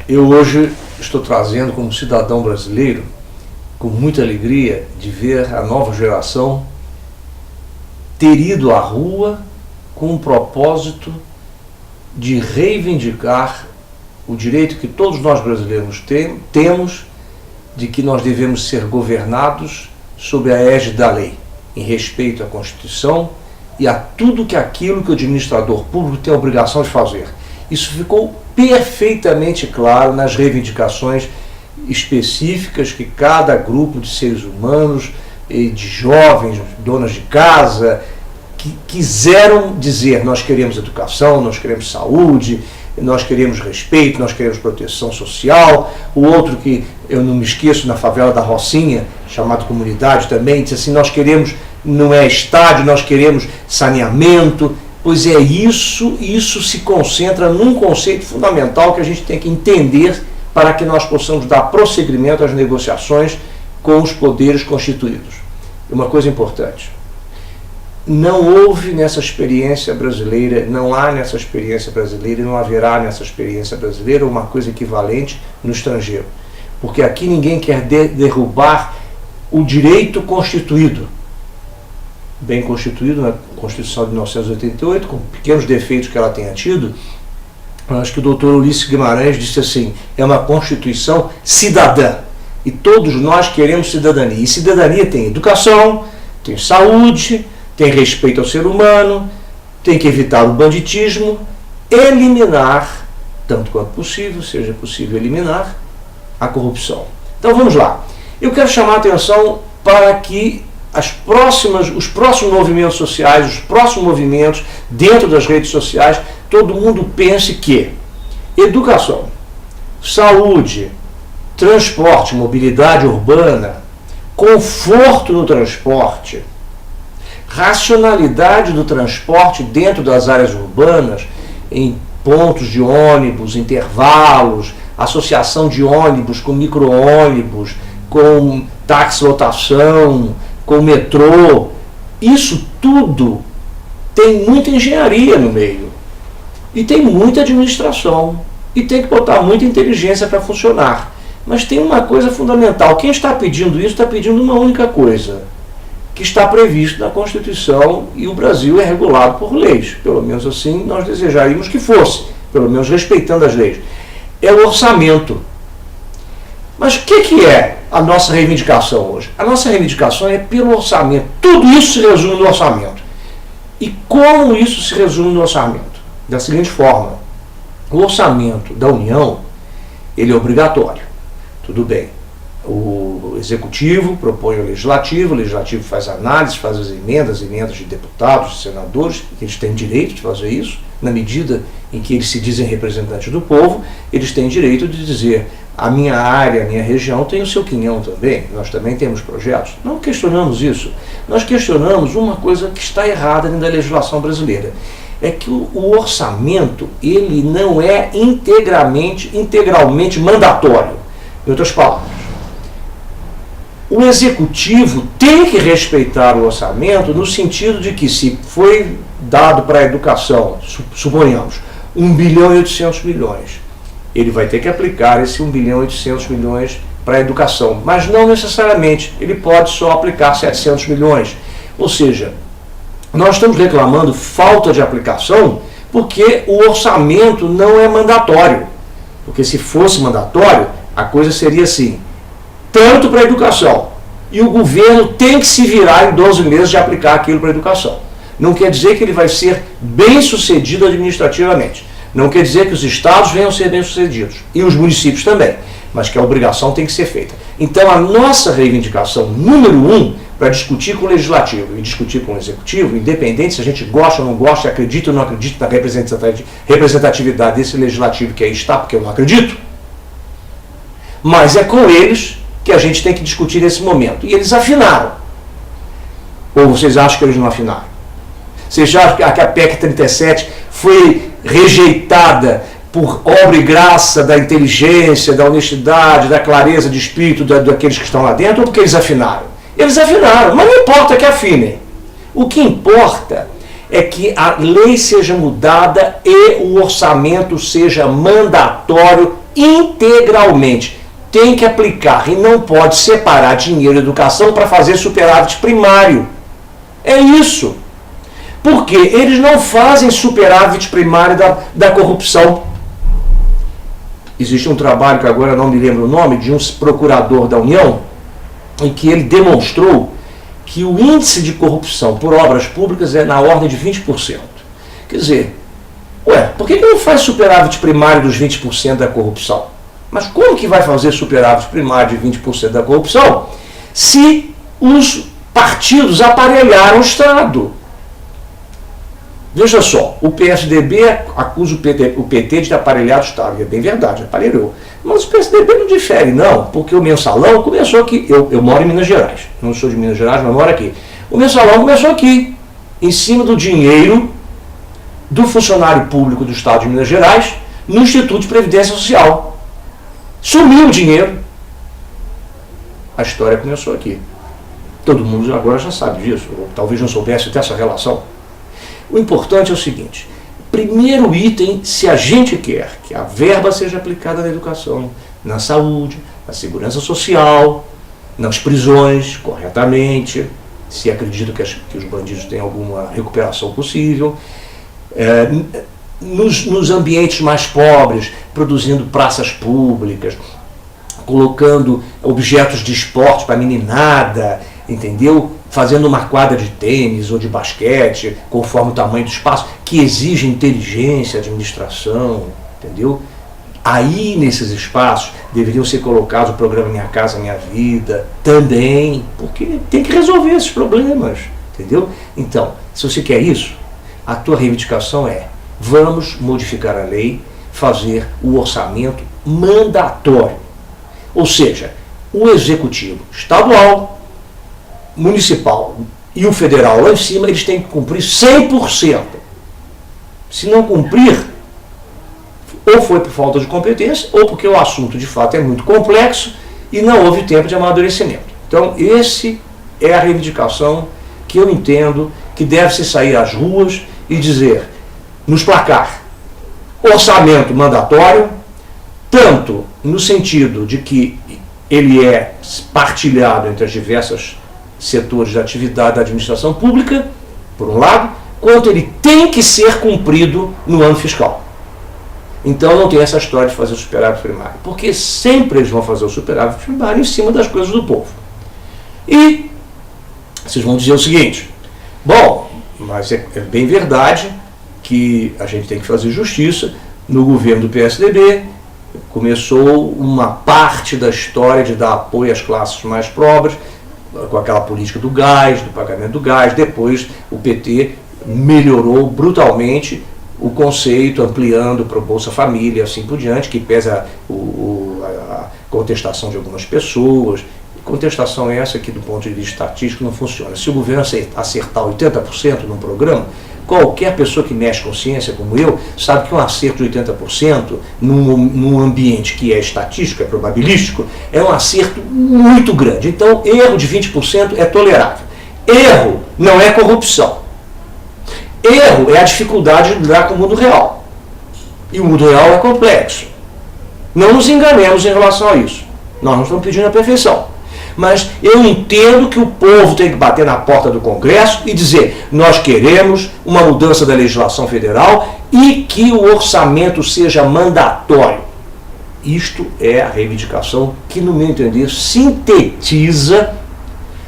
Eu hoje estou trazendo como cidadão brasileiro, com muita alegria de ver a nova geração ter ido à rua com o propósito de reivindicar o direito que todos nós brasileiros temos de que nós devemos ser governados sob a égide da lei, em respeito à Constituição e a tudo aquilo que o administrador público tem a obrigação de fazer. Isso ficou perfeitamente claro nas reivindicações específicas que cada grupo de seres humanos, de jovens, donas de casa, que quiseram dizer: nós queremos educação, nós queremos saúde, nós queremos respeito, nós queremos proteção social. O outro que eu não me esqueço, na favela da Rocinha, chamado Comunidade também, disse assim: nós queremos, não é estádio, nós queremos saneamento. Pois é, isso se concentra num conceito fundamental que a gente tem que entender para que nós possamos dar prosseguimento às negociações com os poderes constituídos. Uma coisa importante: não houve nessa experiência brasileira, não há nessa experiência brasileira e não haverá nessa experiência brasileira uma coisa equivalente no estrangeiro. Porque aqui ninguém quer derrubar o direito constituído, bem constituído na Constituição de 1988, com pequenos defeitos que ela tenha tido. Acho que o doutor Ulisses Guimarães disse assim: é uma Constituição cidadã. E todos nós queremos cidadania. E cidadania tem educação, tem saúde, tem respeito ao ser humano, tem que evitar o banditismo, eliminar, tanto quanto possível, seja possível eliminar, a corrupção. Então vamos lá. Eu quero chamar a atenção para que os próximos movimentos sociais, os próximos movimentos dentro das redes sociais, todo mundo pense que educação, saúde, transporte, mobilidade urbana, conforto no transporte, racionalidade do transporte dentro das áreas urbanas, em pontos de ônibus, intervalos, associação de ônibus com micro-ônibus, com táxi-lotação, com metrô, isso tudo tem muita engenharia no meio, e tem muita administração, e tem que botar muita inteligência para funcionar. Mas tem uma coisa fundamental: quem está pedindo isso está pedindo uma única coisa, que está previsto na Constituição, e o Brasil é regulado por leis, pelo menos assim nós desejaríamos que fosse, pelo menos respeitando as leis. É o orçamento. Mas o que é a nossa reivindicação hoje? A nossa reivindicação é pelo orçamento. Tudo isso se resume no orçamento. E como isso se resume no orçamento? Da seguinte forma: o orçamento da União, ele é obrigatório. Tudo bem. O Executivo propõe ao Legislativo, o Legislativo faz análise, faz as emendas de deputados, de senadores, que eles têm direito de fazer isso, na medida em que eles se dizem representantes do povo, eles têm direito de dizer: a minha área, a minha região tem o seu quinhão também, nós também temos projetos. Não questionamos isso. Nós questionamos uma coisa que está errada dentro da legislação brasileira. É que o orçamento, ele não é integralmente mandatório. Em outras palavras, o Executivo tem que respeitar o orçamento no sentido de que, se foi dado para a educação, suponhamos, 1 bilhão e 800 milhões, ele vai ter que aplicar esse 1 bilhão e 800 milhões para a educação, mas não necessariamente, ele pode só aplicar 700 milhões. Ou seja, nós estamos reclamando falta de aplicação porque o orçamento não é mandatório. Porque se fosse mandatório, a coisa seria assim: tanto para a educação, e o governo tem que se virar em 12 meses de aplicar aquilo para a educação. Não quer dizer que ele vai ser bem sucedido administrativamente. Não quer dizer que os estados venham a ser bem sucedidos, e os municípios também, mas que a obrigação tem que ser feita. Então a nossa reivindicação número 1, para discutir com o Legislativo e discutir com o Executivo, independente se a gente gosta ou não gosta, acredita ou não acredita na representatividade desse Legislativo que aí está, porque eu não acredito, mas é com eles que a gente tem que discutir nesse momento. E eles afinaram. Ou vocês acham que eles não afinaram? Vocês acham que a PEC 37 foi rejeitada por obra e graça da inteligência, da honestidade, da clareza de espírito daqueles que estão lá dentro, ou porque eles afinaram? Eles afinaram, mas não importa que afinem. O que importa é que a lei seja mudada e o orçamento seja mandatório integralmente. Tem que aplicar e não pode separar dinheiro e educação para fazer superávit primário. É isso. Porque eles não fazem superávit primário da corrupção. Existe um trabalho, que agora não me lembro o nome, de um procurador da União, em que ele demonstrou que o índice de corrupção por obras públicas é na ordem de 20%. Quer dizer, por que não faz superávit primário dos 20% da corrupção? Mas como que vai fazer superávit primário de 20% da corrupção se os partidos aparelharam o Estado? Veja só, o PSDB acusa o PT de aparelhar o Estado. E é bem verdade, aparelhou. Mas o PSDB não difere, não, porque o mensalão começou aqui. Eu moro em Minas Gerais, não sou de Minas Gerais, mas moro aqui. O mensalão começou aqui, em cima do dinheiro do funcionário público do Estado de Minas Gerais, no Instituto de Previdência Social. Sumiu o dinheiro. A história começou aqui. Todo mundo agora já sabe disso, ou talvez não soubesse dessa relação. O importante é o seguinte: primeiro item, se a gente quer que a verba seja aplicada na educação, na saúde, na segurança social, nas prisões, corretamente, se acredita que os bandidos têm alguma recuperação possível, nos ambientes mais pobres, produzindo praças públicas, colocando objetos de esporte para meninada, entendeu? Fazendo uma quadra de tênis ou de basquete, conforme o tamanho do espaço, que exige inteligência, administração, entendeu? Aí, nesses espaços, deveriam ser colocados o programa Minha Casa Minha Vida também, porque tem que resolver esses problemas, entendeu? Então, se você quer isso, a tua reivindicação é: vamos modificar a lei, fazer o orçamento mandatório. Ou seja, o executivo estadual, municipal e o federal lá em cima, eles têm que cumprir 100%. Se não cumprir, ou foi por falta de competência, ou porque o assunto de fato é muito complexo e não houve tempo de amadurecimento. Então, esse é a reivindicação que eu entendo que deve-se sair às ruas e dizer, nos placar, orçamento mandatório, tanto no sentido de que ele é partilhado entre as diversas setores de atividade da administração pública, por um lado, quanto ele tem que ser cumprido no ano fiscal. Então não tem essa história de fazer o superávit primário, porque sempre eles vão fazer o superávit primário em cima das coisas do povo. E vocês vão dizer o seguinte: bom, mas é bem verdade que a gente tem que fazer justiça. No governo do PSDB começou uma parte da história de dar apoio às classes mais pobres, com aquela política do gás, do pagamento do gás. Depois o PT melhorou brutalmente o conceito, ampliando para o Bolsa Família, assim por diante, que pesa a contestação de algumas pessoas. Contestação essa que, do ponto de vista estatístico, não funciona. Se o governo acertar 80% num programa, qualquer pessoa que mexe com ciência, como eu, sabe que um acerto de 80% num ambiente que é estatístico, é probabilístico, é um acerto muito grande. Então, erro de 20% é tolerável. Erro não é corrupção. Erro é a dificuldade de lidar com o mundo real. E o mundo real é complexo. Não nos enganemos em relação a isso. Nós não estamos pedindo a perfeição. Mas eu entendo que o povo tem que bater na porta do Congresso e dizer: nós queremos uma mudança da legislação federal e que o orçamento seja mandatório. Isto é a reivindicação que, no meu entender, sintetiza,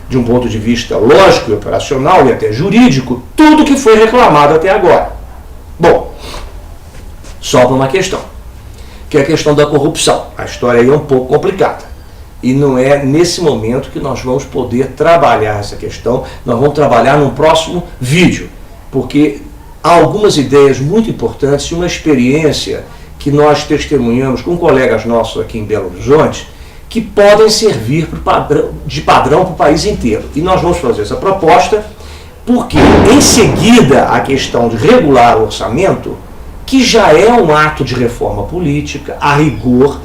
de um ponto de vista lógico e operacional e até jurídico, tudo que foi reclamado até agora. Bom, sobra uma questão, que é a questão da corrupção. A história aí é um pouco complicada. E não é nesse momento que nós vamos poder trabalhar essa questão. Nós vamos trabalhar num próximo vídeo, porque há algumas ideias muito importantes e uma experiência que nós testemunhamos com colegas nossos aqui em Belo Horizonte, que podem servir de padrão para o país inteiro. E nós vamos fazer essa proposta porque, em seguida, a questão de regular o orçamento, que já é um ato de reforma política, a rigor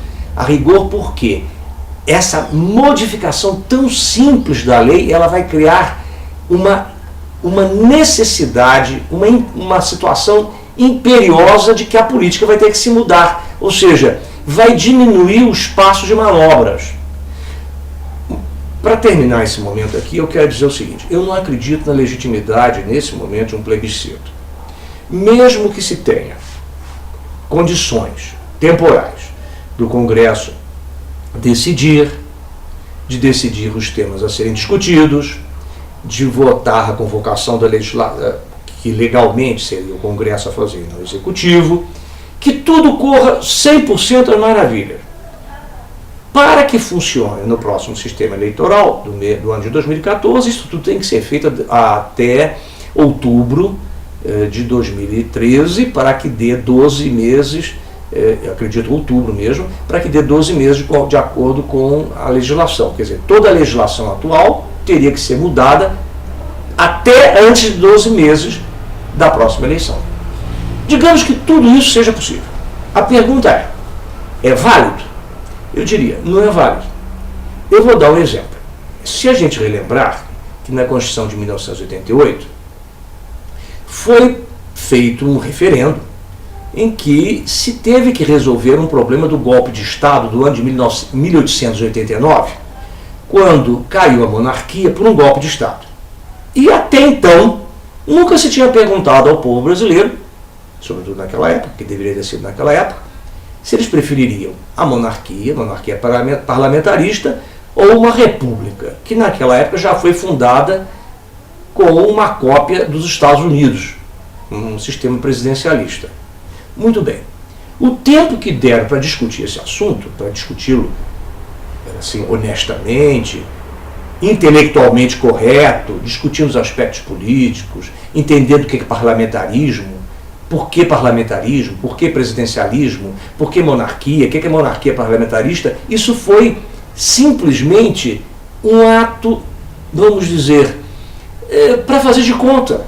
por quê? Essa modificação tão simples da lei, ela vai criar uma necessidade, uma situação imperiosa de que a política vai ter que se mudar. Ou seja, vai diminuir o espaço de manobras. Para terminar esse momento aqui, eu quero dizer o seguinte: eu não acredito na legitimidade, nesse momento, de um plebiscito. Mesmo que se tenha condições temporais do Congresso de decidir os temas a serem discutidos, de votar a convocação da legislação, que legalmente seria o Congresso a fazer, não o Executivo, que tudo corra 100% às maravilhas. Para que funcione no próximo sistema eleitoral do ano de 2014, isso tudo tem que ser feito até outubro de 2013, para que dê 12 meses, acredito outubro mesmo, para que dê 12 meses de acordo com a legislação. Quer dizer, toda a legislação atual teria que ser mudada até antes de 12 meses da próxima eleição. Digamos que tudo isso seja possível. A pergunta é válido? Eu diria, não é válido. Eu vou dar um exemplo. Se a gente relembrar que na Constituição de 1988 foi feito um referendo em que se teve que resolver um problema do golpe de Estado do ano de 1889, quando caiu a monarquia por um golpe de Estado. E até então, nunca se tinha perguntado ao povo brasileiro, sobretudo naquela época, que deveria ter sido naquela época, se eles prefeririam a monarquia parlamentarista, ou uma república, que naquela época já foi fundada com uma cópia dos Estados Unidos, um sistema presidencialista. Muito bem. O tempo que deram para discutir esse assunto, para discuti-lo assim, honestamente, intelectualmente correto, discutindo os aspectos políticos, entendendo o que é parlamentarismo, por que parlamentarismo, por que presidencialismo, por que monarquia, o que é monarquia parlamentarista, isso foi simplesmente um ato, vamos dizer, para fazer de conta.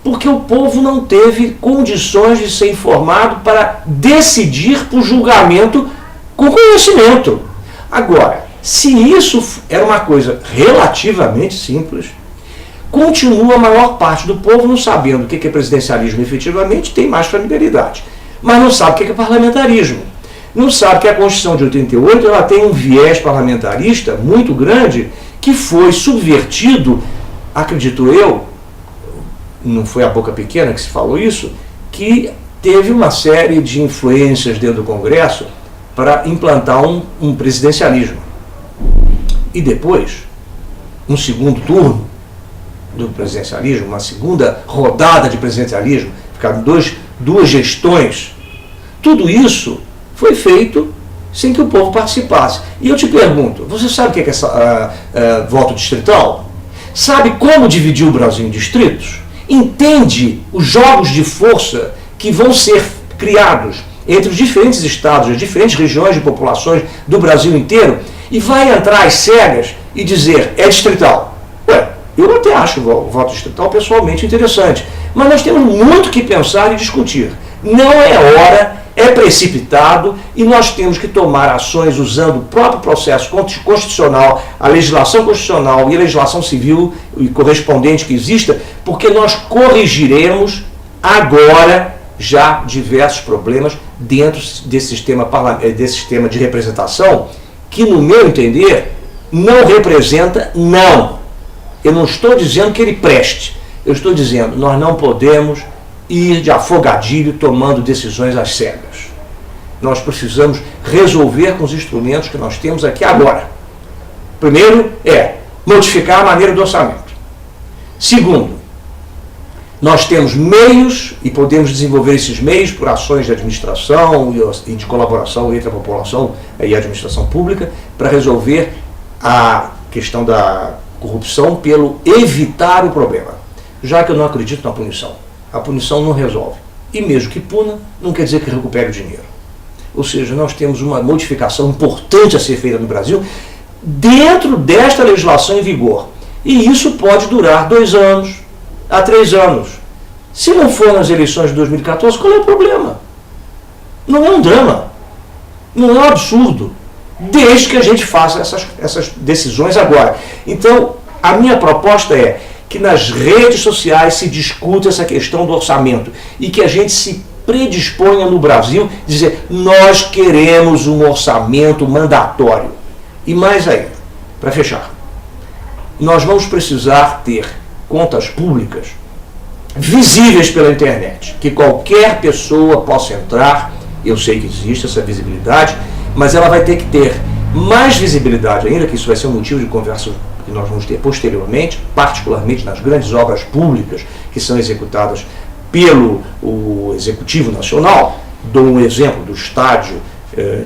Porque o povo não teve condições de ser informado para decidir por julgamento com conhecimento. Agora, se isso era uma coisa relativamente simples, continua a maior parte do povo não sabendo o que é presidencialismo efetivamente, tem mais familiaridade, mas não sabe o que é parlamentarismo. Não sabe que a Constituição de 88 ela tem um viés parlamentarista muito grande que foi subvertido, acredito eu, não foi a boca pequena que se falou isso, que teve uma série de influências dentro do Congresso para implantar um presidencialismo. E depois, um segundo turno do presidencialismo, uma segunda rodada de presidencialismo, ficaram duas gestões. Tudo isso foi feito sem que o povo participasse. E eu te pergunto, você sabe o que é voto distrital? Sabe como dividir o Brasil em distritos? Entende os jogos de força que vão ser criados entre os diferentes estados, as diferentes regiões de populações do Brasil inteiro, e vai entrar às cegas e dizer, é distrital. Ué, eu até acho o voto distrital pessoalmente interessante, mas nós temos muito que pensar e discutir. Não é hora, é precipitado, e nós temos que tomar ações usando o próprio processo constitucional, a legislação constitucional e a legislação civil e correspondente que exista, porque nós corrigiremos agora já diversos problemas dentro desse sistema de representação, que, no meu entender, não representa, não. Eu não estou dizendo que ele preste. Eu estou dizendo, nós não podemos ir de afogadilho tomando decisões às cegas. Nós precisamos resolver com os instrumentos que nós temos aqui agora. Primeiro modificar a maneira do orçamento. Segundo, nós temos meios e podemos desenvolver esses meios por ações de administração e de colaboração entre a população e a administração pública para resolver a questão da corrupção pelo evitar o problema. Já que eu não acredito na punição. A punição não resolve. E mesmo que puna, não quer dizer que recupere o dinheiro. Ou seja, nós temos uma modificação importante a ser feita no Brasil dentro desta legislação em vigor. E isso pode durar 2 anos a 3 anos. Se não for nas eleições de 2014, qual é o problema? Não é um drama. Não é um absurdo. Desde que a gente faça essas decisões agora. Então, a minha proposta é que nas redes sociais se discuta essa questão do orçamento e que a gente se predisponha no Brasil dizer: nós queremos um orçamento mandatório. E mais ainda, para fechar, nós vamos precisar ter contas públicas visíveis pela internet, que qualquer pessoa possa entrar. Eu sei que existe essa visibilidade, mas ela vai ter que ter mais visibilidade ainda, que isso vai ser um motivo de conversa que nós vamos ter posteriormente, particularmente nas grandes obras públicas que são executadas pelo Executivo Nacional. Dou um exemplo do estádio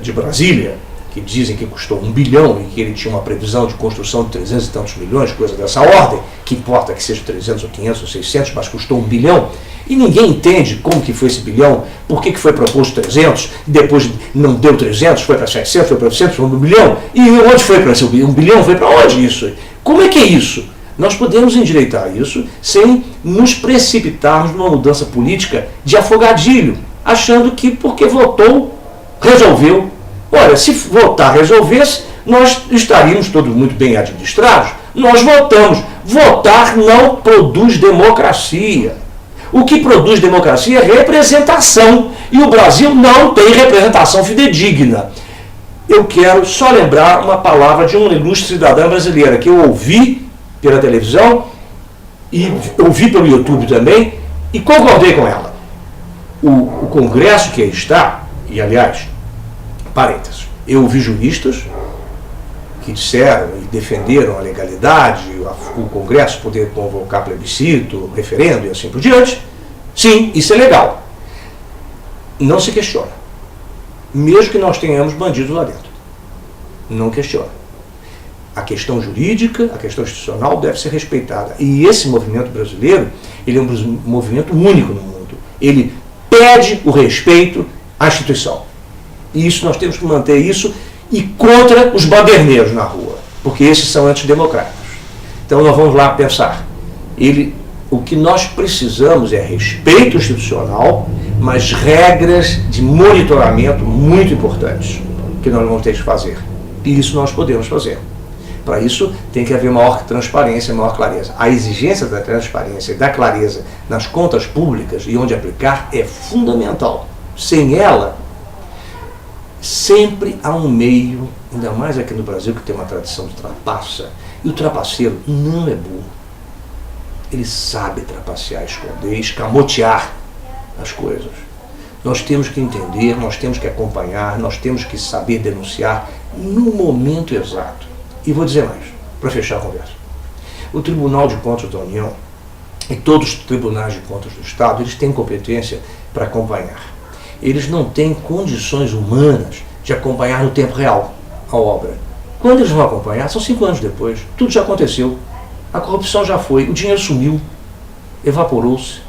de Brasília, que dizem que custou 1 bilhão e que ele tinha uma previsão de construção de 300 e tantos milhões, coisa dessa ordem, que importa que seja 300 ou 500 ou 600, mas custou 1 bilhão, e ninguém entende como que foi esse bilhão, por que foi proposto 300, depois não deu 300, foi para 700, foi para 800, foi 1 bilhão, e onde foi para esse 1 bilhão? Foi para onde isso? Como é que é isso? Nós podemos endireitar isso sem nos precipitarmos numa mudança política de afogadilho, achando que porque votou, resolveu. Olha, se votar resolvesse, nós estaríamos todos muito bem administrados. Nós votamos. Votar não produz democracia. O que produz democracia é representação. E o Brasil não tem representação fidedigna. Eu quero só lembrar uma palavra de uma ilustre cidadã brasileira que eu ouvi pela televisão e ouvi pelo YouTube também e concordei com ela. O Congresso que aí está, e aliás, parênteses, eu ouvi juristas que disseram e defenderam a legalidade, o Congresso poder convocar plebiscito, referendo e assim por diante. Sim, isso é legal. Não se questiona. Mesmo que nós tenhamos bandidos lá dentro. Não questiona. A questão jurídica, a questão institucional deve ser respeitada. E esse movimento brasileiro, ele é um movimento único no mundo. Ele pede o respeito à instituição. E isso nós temos que manter isso e contra os baderneiros na rua, porque esses são antidemocráticos. Então nós vamos lá pensar. O que nós precisamos é respeito institucional, mas regras de monitoramento muito importantes, que nós vamos ter que fazer. E isso nós podemos fazer. Para isso tem que haver maior transparência, maior clareza. A exigência da transparência e da clareza nas contas públicas e onde aplicar é fundamental. Sem ela, sempre há um meio, ainda mais aqui no Brasil, que tem uma tradição de trapaça, e o trapaceiro não é burro. Ele sabe trapacear, esconder, escamotear as coisas. Nós temos que entender, nós temos que acompanhar, nós temos que saber denunciar no momento exato. E vou dizer mais, para fechar a conversa. O Tribunal de Contas da União e todos os tribunais de contas do Estado, eles têm competência para acompanhar. Eles não têm condições humanas de acompanhar no tempo real a obra. Quando eles vão acompanhar, são 5 anos depois. Tudo já aconteceu. A corrupção já foi, o dinheiro sumiu, evaporou-se.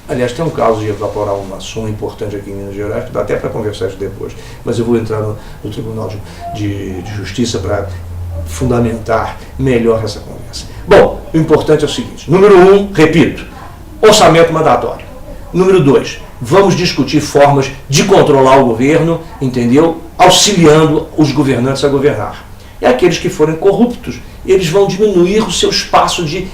Aliás, tem um caso de evaporar uma soma importante aqui em Minas Gerais, que dá até para conversar isso depois. Mas eu vou entrar no Tribunal de Justiça para fundamentar melhor essa conversa. Bom, o importante é o seguinte. Número 1, repito, orçamento mandatório. Número 2, vamos discutir formas de controlar o governo, entendeu? Auxiliando os governantes a governar. E aqueles que forem corruptos, eles vão diminuir o seu espaço de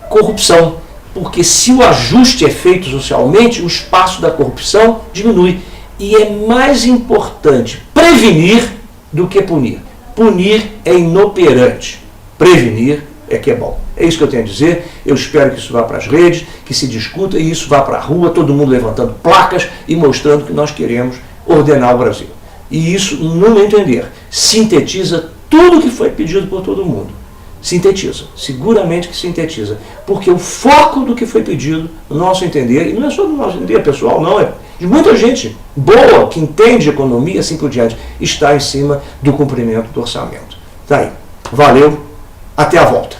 corrupção. Porque se o ajuste é feito socialmente, o espaço da corrupção diminui. E é mais importante prevenir do que punir. Punir é inoperante. Prevenir é que é bom. É isso que eu tenho a dizer. Eu espero que isso vá para as redes, que se discuta e isso vá para a rua, todo mundo levantando placas e mostrando que nós queremos ordenar o Brasil. E isso, no meu entender, sintetiza tudo o que foi pedido por todo mundo. Sintetiza, seguramente que sintetiza, porque o foco do que foi pedido, no nosso entender, e não é só do nosso entender pessoal, não, é de muita gente boa, que entende economia, assim por diante, está em cima do cumprimento do orçamento. Tá aí, valeu, até a volta.